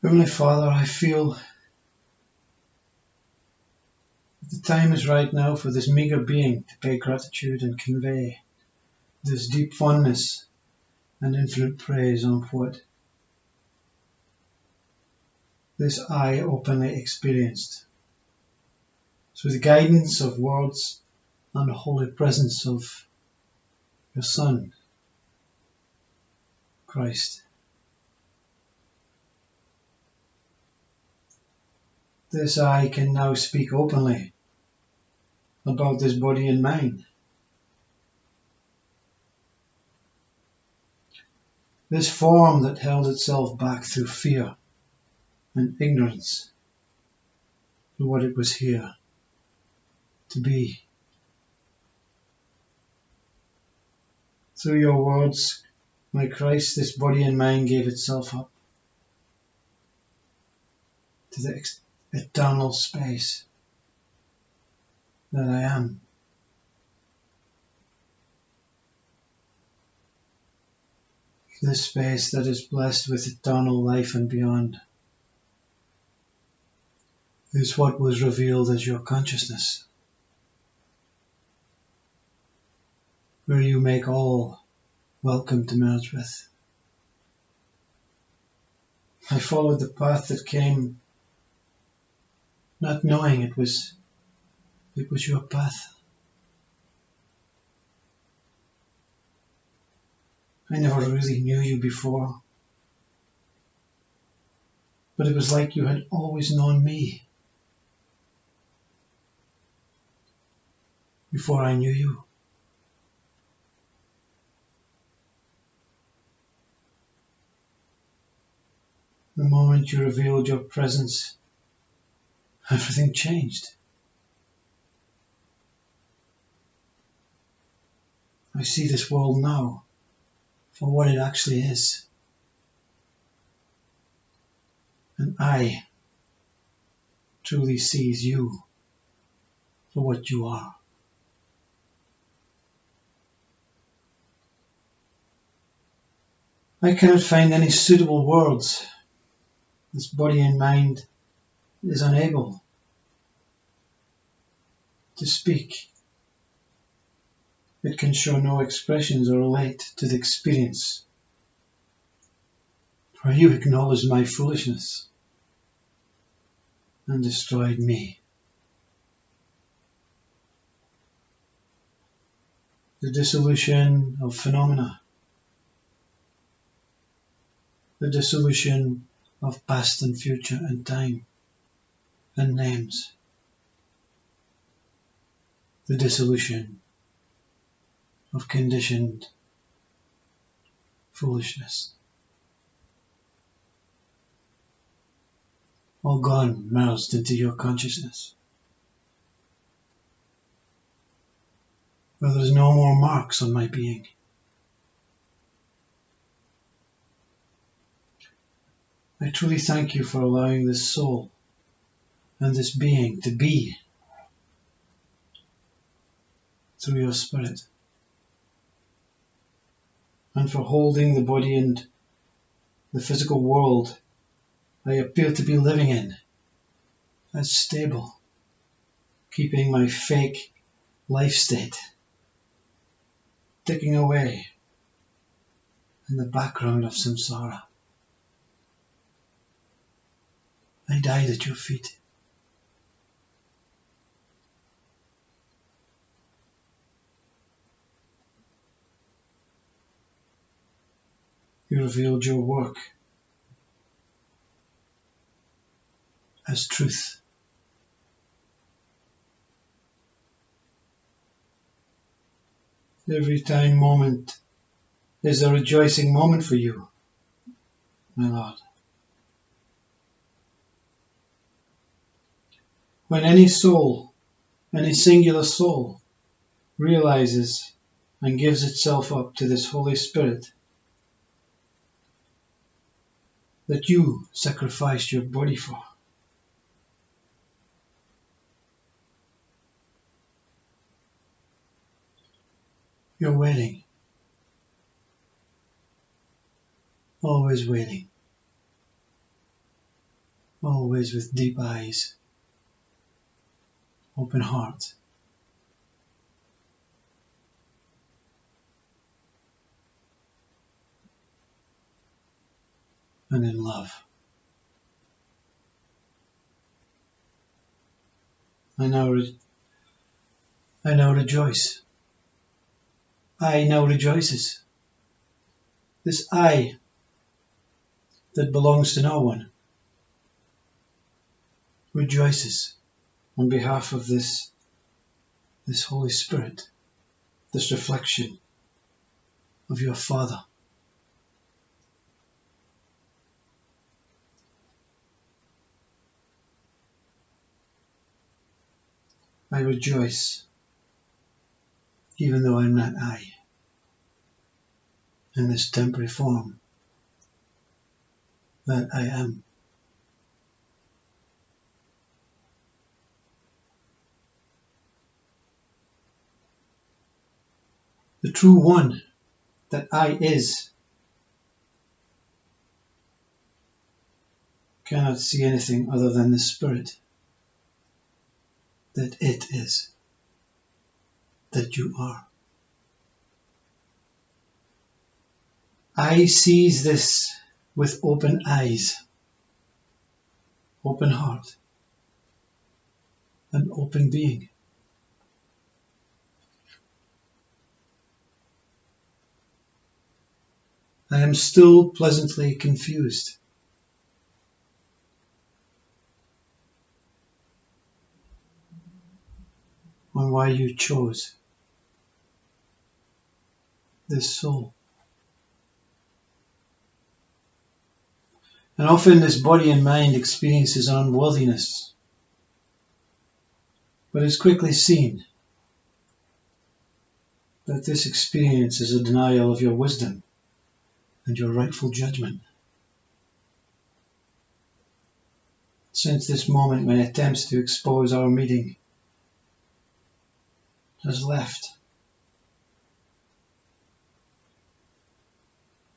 Heavenly Father, I feel that the time is right now for this meagre being to pay gratitude and convey this deep fondness and infinite praise on what this I openly experienced through the guidance of words and the holy presence of your Son, Christ. This I can now speak openly about this body and mind. This form that held itself back through fear and ignorance to what it was here to be. Through your words, my Christ, this body and mind gave itself up to the eternal space that I am. This space that is blessed with eternal life and beyond is what was revealed as your consciousness, where you make all welcome to merge with. I followed the path that came, not knowing it was your path. I never really knew you before, but it was like you had always known me before I knew you. The moment you revealed your presence, everything changed. I see this world now for what it actually is. And I truly sees you for what you are. I cannot find any suitable words. This body and mind is unable to speak. It can show no expressions or relate to the experience. For you acknowledged my foolishness and destroyed me. The dissolution of phenomena, the dissolution of past and future and time and names, the dissolution of conditioned foolishness. All gone, merged into your consciousness, where there is no more marks on my being. I truly thank you for allowing this soul and this being to be through your Spirit, and for holding the body and the physical world I appear to be living in as stable, keeping my fake life state ticking away in the background of samsara. I died at your feet. You revealed your work as truth. Every time moment is a rejoicing moment for you, my Lord. When any soul, any singular soul, realizes and gives itself up to this Holy Spirit that you sacrificed your body for, you're waiting, always waiting. always with deep eyes, open heart, and in love. I now rejoice. I now rejoices. This I that belongs to no one rejoices on behalf of this Holy Spirit, this reflection of your Father. I rejoice, even though I'm not I, in this temporary form that I am. The true one that I is cannot see anything other than the Spirit that it is, that you are. I sees this with open eyes, open heart, and open being. I am still pleasantly confused. On why you chose this soul. And often this body and mind experiences unworthiness, but it's quickly seen that this experience is a denial of your wisdom and your rightful judgment. Since this moment when attempts to expose our meeting has left,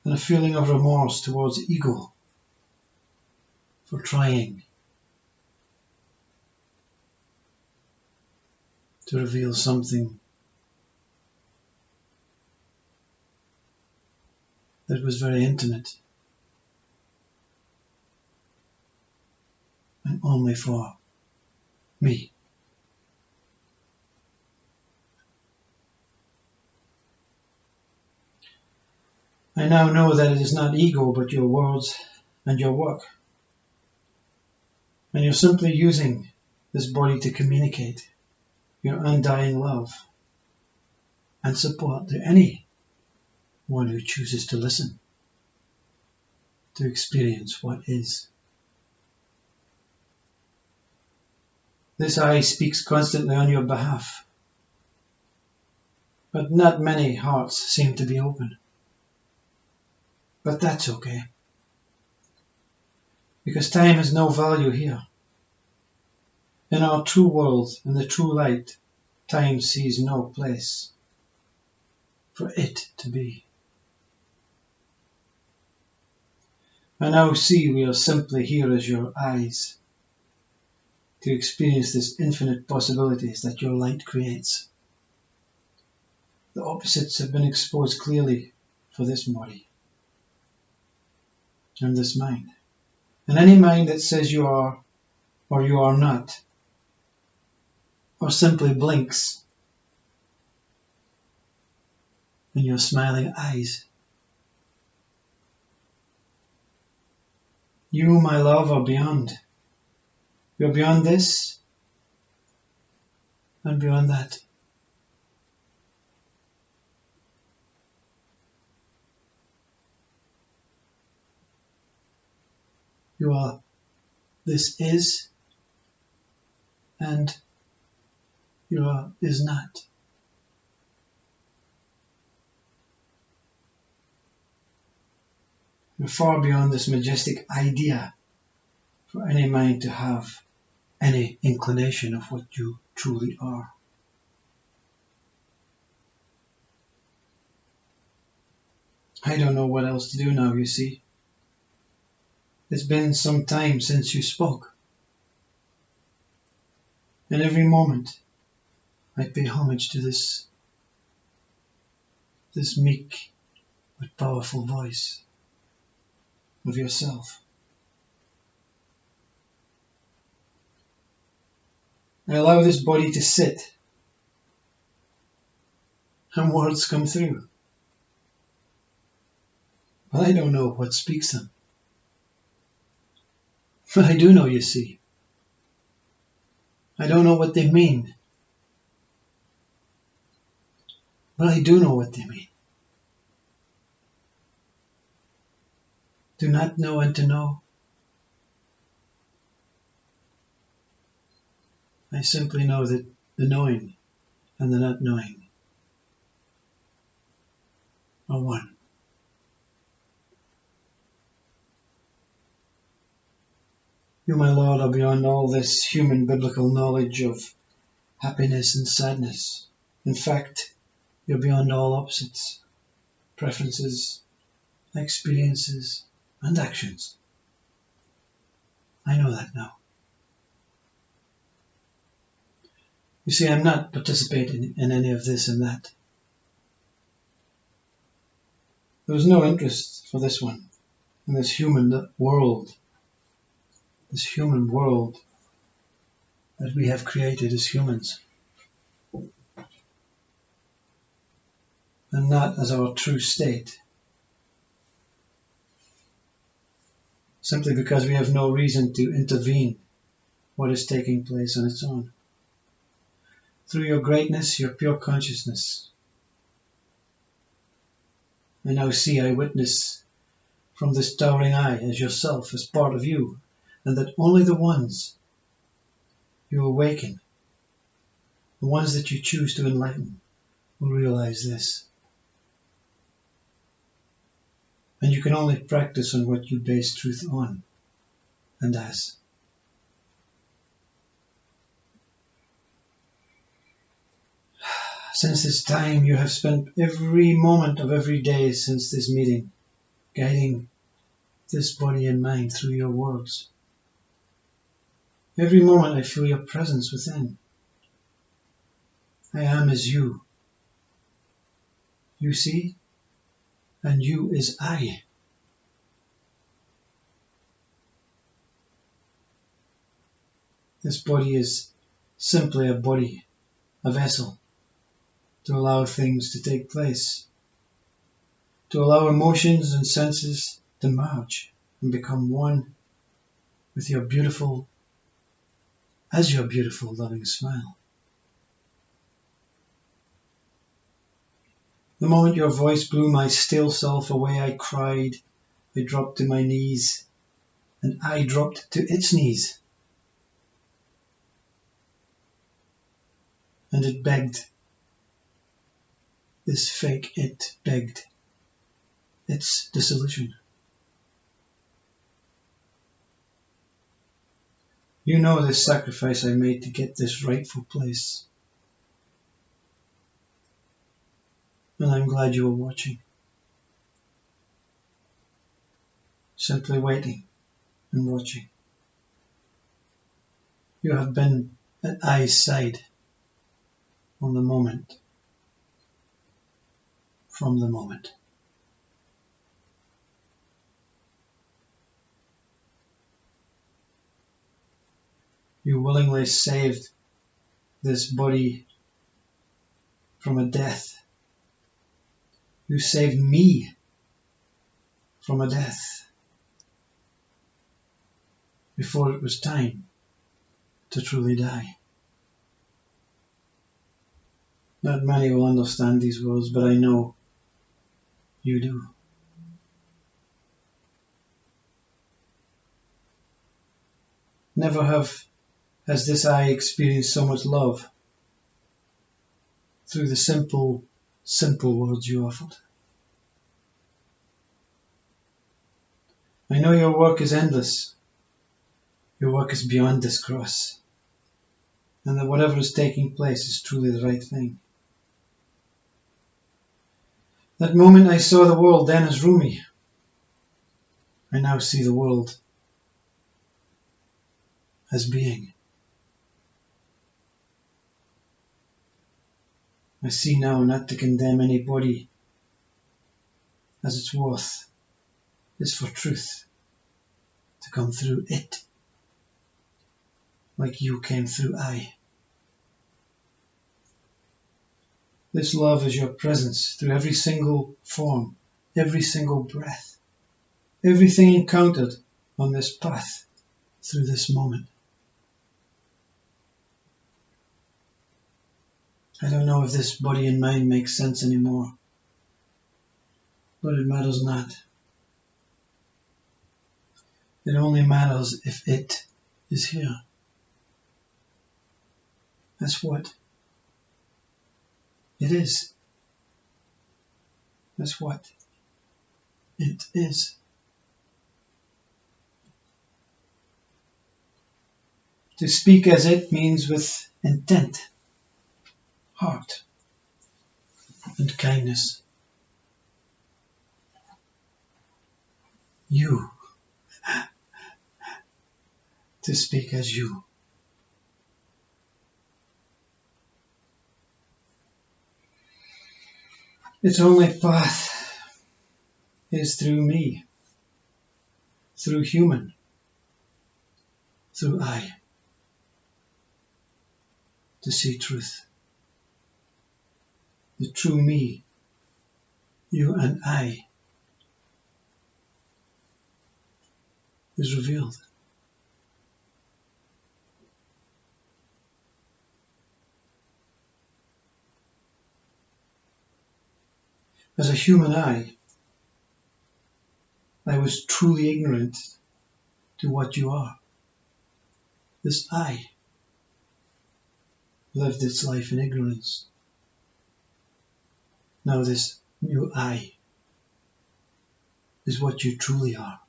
and a feeling of remorse towards ego for trying to reveal something that was very intimate and only for me. I now know that it is not ego but your words and your work. And you're simply using this body to communicate your undying love and support to anyone who chooses to listen, to experience what is. This I speaks constantly on your behalf, but not many hearts seem to be open. But that's okay, because time has no value here. In our true world, in the true light, time sees no place for it to be. I now see we are simply here as your eyes to experience this infinite possibilities that your light creates. The opposites have been exposed clearly for this body and this mind. And any mind that says you are or you are not, or simply blinks in your smiling eyes. You, my love, are beyond. You're beyond this and beyond that. You are this is and you are is not. You're far beyond this majestic idea for any mind to have any inclination of what you truly are. I don't know what else to do now, you see. It's been some time since you spoke. And every moment I pay homage to this meek but powerful voice of yourself. I allow this body to sit, and words come through. But I don't know what speaks them. But I do know, you see. I don't know what they mean. But I do know what they mean. Do not know and to know. I simply know that the knowing and the not knowing are one. You, my Lord, are beyond all this human biblical knowledge of happiness and sadness. In fact, you're beyond all opposites, preferences, experiences, and actions. I know that now. You see, I'm not participating in any of this and that. There was no interest for this one, in this human world that we have created as humans, and not as our true state, simply because we have no reason to intervene what is taking place on its own. Through your greatness, your pure consciousness, I now see, I witness from this towering eye as yourself, as part of you, and that only the ones you awaken, the ones that you choose to enlighten, will realize this. And you can only practice on what you base truth on and as. Since this time, you have spent every moment of every day since this meeting, guiding this body and mind through your words. Every moment I feel your presence within. I am as you. You see? And you is I. This body is simply a body, a vessel, to allow things to take place, to allow emotions and senses to merge and become one with your beautiful, loving smile. The moment your voice blew my still self away, I cried, I dropped to my knees, and I dropped to its knees. And it begged. This fake it begged its dissolution. You know the sacrifice I made to get this rightful place. And I'm glad you were watching. Simply waiting and watching. You have been at I's side on the moment, from the moment. You willingly saved this body from a death. You saved me from a death before it was time to truly die. Not many will understand these words, but I know you do. Never has this eye experienced so much love through the simple words you offered. I know your work is endless. Your work is beyond this cross. And that whatever is taking place is truly the right thing. That moment I saw the world then as Rumi. I now see the world as being. I see now not to condemn any body as its worth is for truth to come through it, like you came through I. This love is your presence through every single form, every single breath, everything encountered on this path through this moment. I don't know if this body and mind makes sense anymore, but it matters not. It only matters if it is here. That's what it is. That's what it is. To speak as it means with intent, heart, and kindness. You. To speak as you. Its only path is through me, through human, through I, to see truth. The true me, you and I, is revealed. As a human I was truly ignorant to what you are. This I lived its life in ignorance. Now this new I is what you truly are.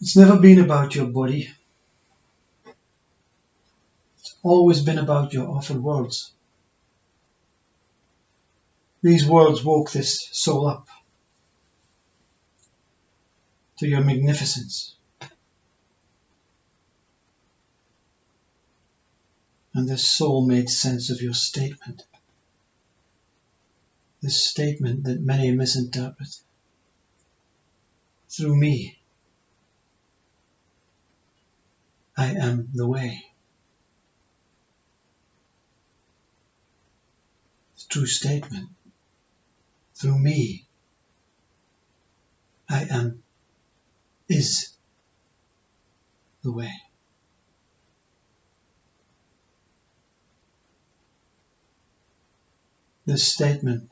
It's never been about your body. It's always been about your offered words. These words woke this soul up to your magnificence. And this soul made sense of your statement. This statement that many misinterpret. Through me, I am the way. It's a true statement. Through me, I is the way. This statement,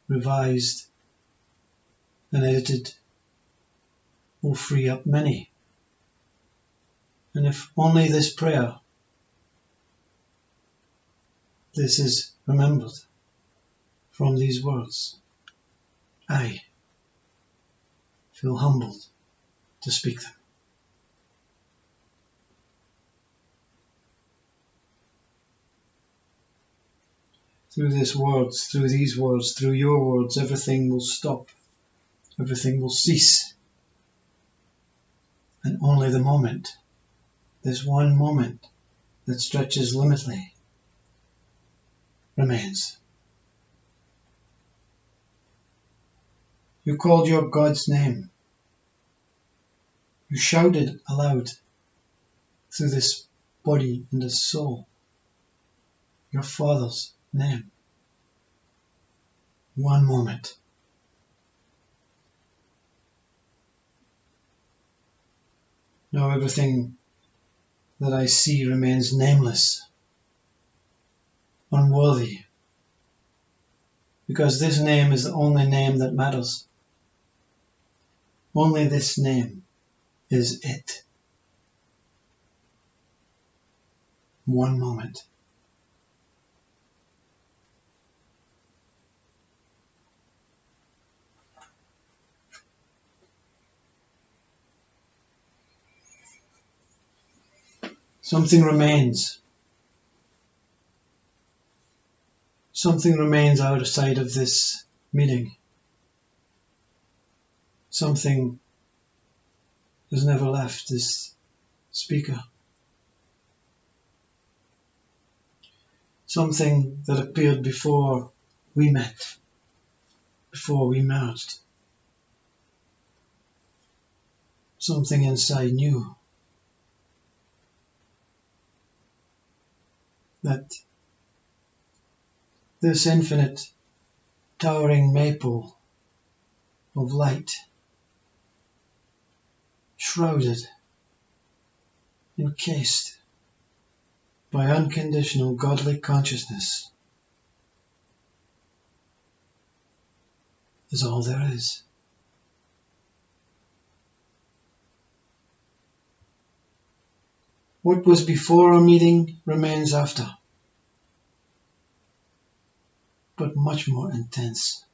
revised and edited, will free up many. And if only this prayer, this is remembered from these words, I feel humbled to speak them. Through these words, through your words, everything will stop. Everything will cease. And only the moment, this one moment that stretches limitedly, remains. You called your God's name. You shouted aloud through this body and this soul, your Father's name. One moment. Now everything that I see remains nameless, unworthy, because this name is the only name that matters. Only this name is it. One moment. Something remains. Something remains outside of this meeting. Something has never left this speaker. Something that appeared before we met, before we merged. Something inside knew that this infinite towering maple of light, shrouded, encased by unconditional godly consciousness, is all there is. What was before our meeting remains after, but much more intense.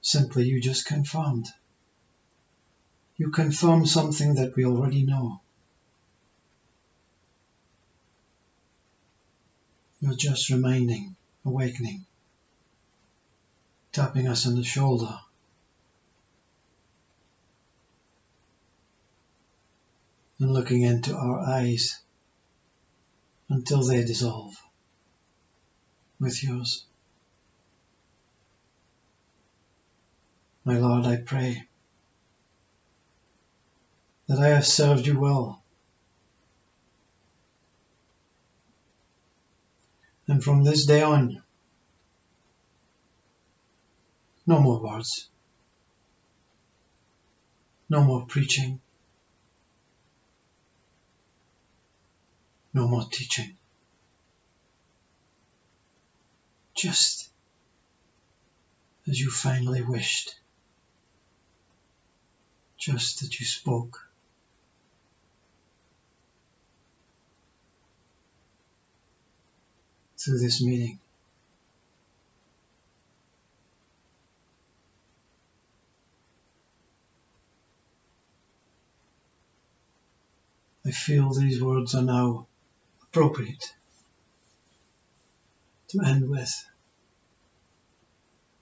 Simply, you just confirmed. You confirm something that we already know. You're just reminding, awakening, tapping us on the shoulder, and looking into our eyes until they dissolve with yours. My Lord, I pray that I have served you well, and from this day on, no more words, no more preaching, no more teaching. Just as you finally wished, just as you spoke. Through this meeting. I feel these words are now appropriate to end with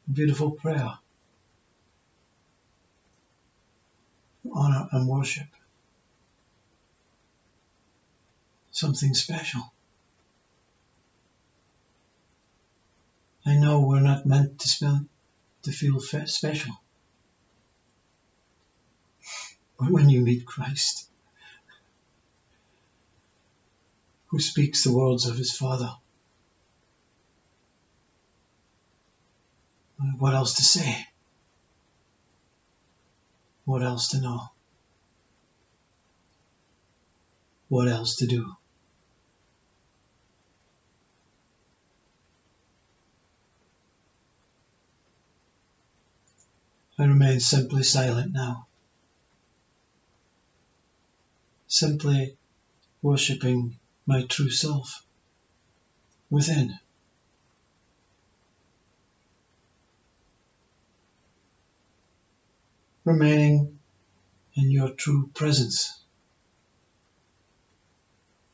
a beautiful prayer, honor and worship, something special. I know we're not meant to feel special, but when you meet Christ, who speaks the words of his Father, what else to say? What else to know? What else to do? I remain simply silent now, simply worshipping my true self within. Remaining in your true presence,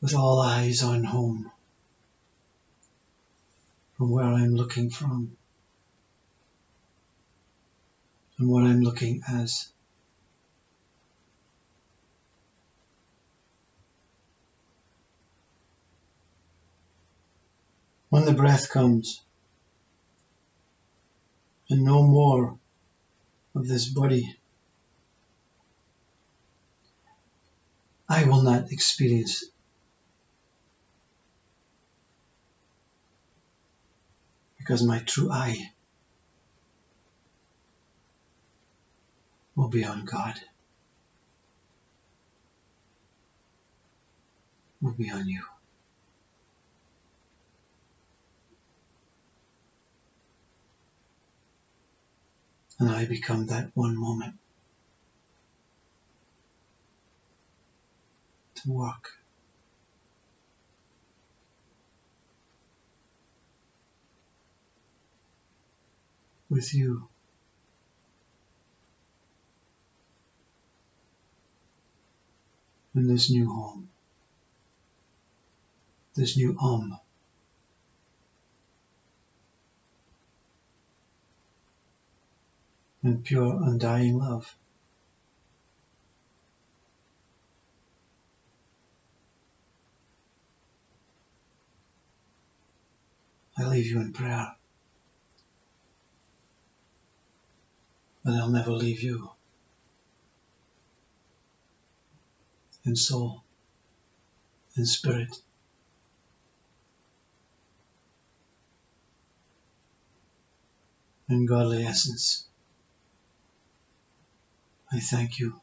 with all eyes on home, from where I'm looking from, and what I'm looking as. When the breath comes, and no more of this body, I will not experience it, because my true I will be on God, will be on you. And I become that one moment to work with you in this new home, this new and pure undying love. I leave you in prayer, but I'll never leave you in soul, in spirit, in godly essence. I thank you.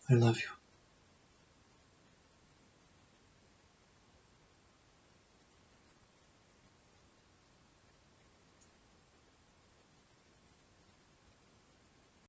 I love you.